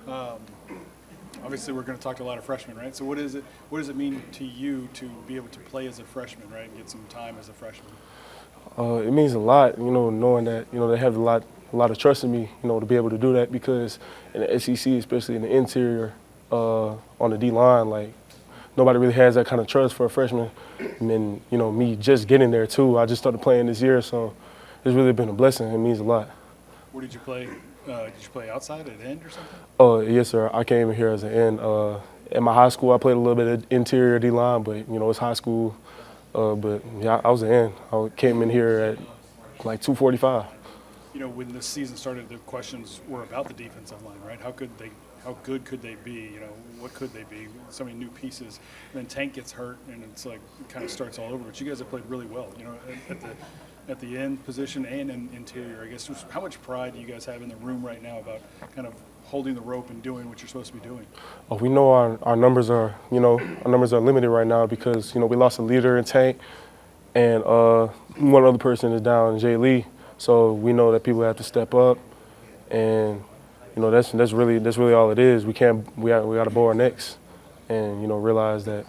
Um, Obviously, we're going to talk to a lot of freshmen, right? So what is it? What does it mean to you to be able to play as a freshman, right, and get some time as a freshman? It means a lot, knowing that, they have a lot of trust in me, to be able to do that because in the SEC, especially in the interior, on the D line, like nobody really has that kind of trust for a freshman. And then, me just getting there too. I just started playing this year, so it's really been a blessing. It means a lot. Where did you play? Did you play outside at end or something? Yes, sir. I came here as an end. At my high school, I played a little bit of interior D line, but it's high school. But yeah, I was an end. I came in here at like 2:45. When the season started, the questions were about the defensive line, right? How good could they be? What could they be? So many new pieces. And then Tank gets hurt, and it's like it kind of starts all over. But you guys have played really well, at the end position and in interior. I guess just how much pride do you guys have in the room right now about kind of holding the rope and doing what you're supposed to be doing? Oh, we know our numbers are limited right now because we lost a leader in Tank, and one other person is down, Jay Lee. So we know that people have to step up, and that's really all it is. We got to bow our necks, and realize that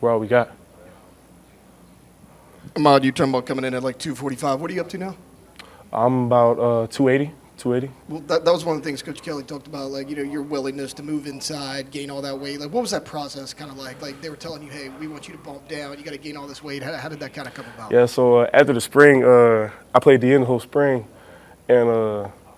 we're all we got. Ahmad, you're talking about coming in at like 2:45. What are you up to now? I'm about 280. Well, that was one of the things Coach Kelly talked about, like, your willingness to move inside, gain all that weight. Like, what was that process kind of like? Like, they were telling you, hey, we want you to bump down. You got to gain all this weight. How did that kind of come about? Yeah, so after the spring, I played the end the whole spring. And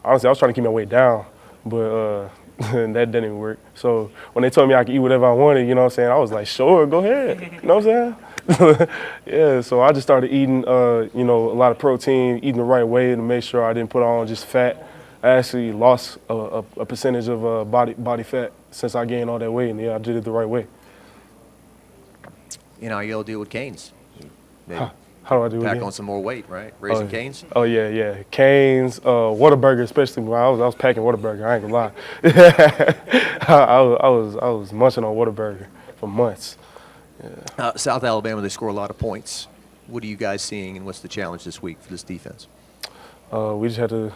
honestly, I was trying to keep my weight down, but that didn't work. So when they told me I could eat whatever I wanted, I was like, sure, go ahead. You know what I'm saying? Yeah, so I just started eating, a lot of protein, eating the right way to make sure I didn't put on just fat. I actually lost a percentage of body fat since I gained all that weight, and yeah, I did it the right way. How you gonna deal with Canes? Maybe How do I do it? pack on some more weight, right? Raising Canes. Oh yeah. Canes, Whataburger, especially when I was packing Whataburger. I ain't gonna lie. I was munching on Whataburger for months. Yeah. South Alabama, they score a lot of points. What are you guys seeing, and what's the challenge this week for this defense? We just had to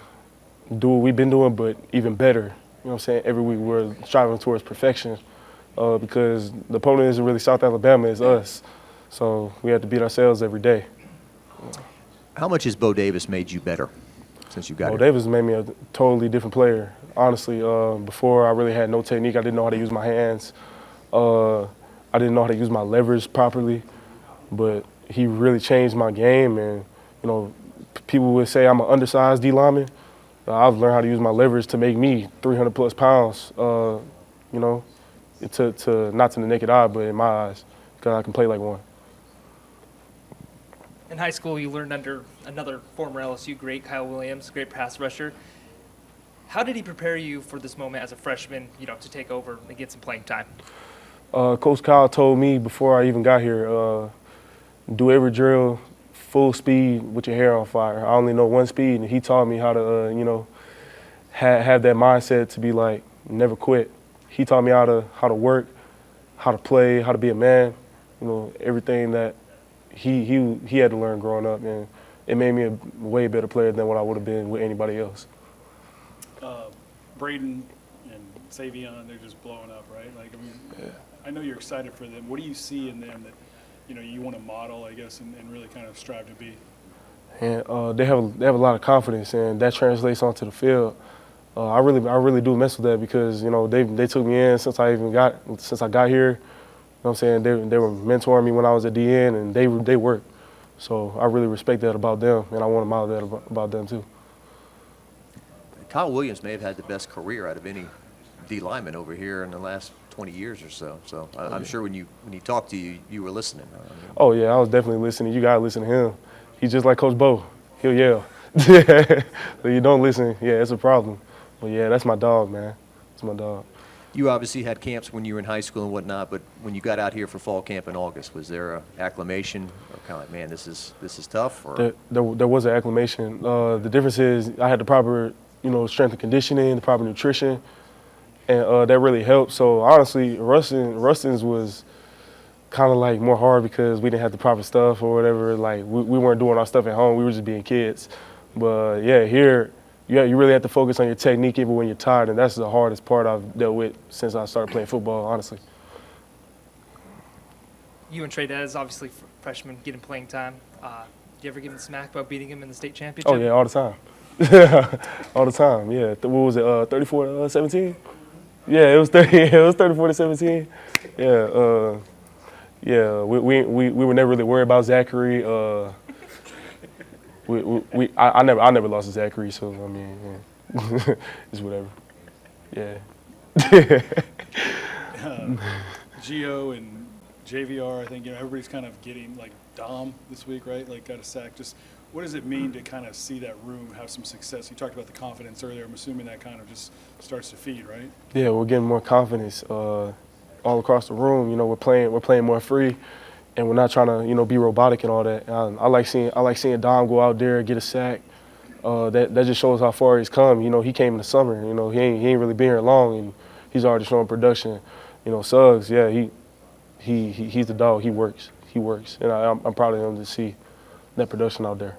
do what we've been doing, but even better. You know what I'm saying? Every week we're striving towards perfection because the opponent isn't really South Alabama, it's us. So we have to beat ourselves every day. How much has Bo Davis made you better since you got Bo here? Davis made me a totally different player. Honestly, before I really had no technique. I didn't know how to use my hands. I didn't know how to use my leverage properly. But he really changed my game. And, people would say I'm an undersized D lineman. I've learned how to use my leverage to make me 300-plus pounds, to not to the naked eye, but in my eyes, because I can play like one. In high school, you learned under another former LSU great, Kyle Williams, great pass rusher. How did he prepare you for this moment as a freshman, to take over and get some playing time? Coach Kyle told me before I even got here, do every drill full speed with your hair on fire. I only know one speed, and he taught me how to, have that mindset to be like, never quit. He taught me how to work, how to play, how to be a man, everything that he had to learn growing up, and it made me a way better player than what I would have been with anybody else. Braden and Savion, they're just blowing up, right? Yeah. I know you're excited for them. What do you see in them that you want to model, I guess, and really kind of strive to be? And they have a lot of confidence, and that translates onto the field. I really do mess with that because they took me in since I got here. You know what I'm saying? They were mentoring me when I was at DN, and they work. So I really respect that about them, and I want to model that about them too. Kyle Williams may have had the best career out of any D lineman over here in the last 20 years or so. So I'm sure when he talked to you, you were listening. Oh yeah, I was definitely listening. You gotta listen to him. He's just like Coach Bo. He'll yell. So you don't listen, yeah, it's a problem. But yeah, that's my dog, man. That's my dog. You obviously had camps when you were in high school and whatnot, but when you got out here for fall camp in August, was there an acclimation or kind of like, man, this is tough? Or? There was an acclimation. The difference is I had the proper, strength and conditioning, the proper nutrition, and that really helped. So honestly, Rustin's was kind of like more hard because we didn't have the proper stuff or whatever. Like we weren't doing our stuff at home. We were just being kids. But yeah, here you really have to focus on your technique even when you're tired, and that's the hardest part I've dealt with since I started playing football, honestly. You and Trey Dez, obviously freshmen, getting playing time. Do you ever give him smack about beating him in the state championship? Oh, yeah, all the time. All the time, yeah. What was it, 34-17? Yeah, it was 34-17. Yeah, yeah. We were never really worried about Zachary. I never lost to Zachary, so I mean, yeah. It's whatever. Yeah. Gio and JVR, I think, you know, everybody's kind of getting, like, Dom this week, right? Like, got a sack. Just what does it mean to kind of see that room have some success? You talked about the confidence earlier. I'm assuming that kind of just starts to feed, right? Yeah, we're getting more confidence all across the room. You know, we're playing more free, and we're not trying to, you know, be robotic and all that. I like seeing Dom go out there, get a sack. That just shows how far he's come. You know, he came in the summer. You know, he ain't really been here long, and he's already showing production. You know, Suggs, yeah, he's the dog. He works, and I'm proud of him to see that production out there.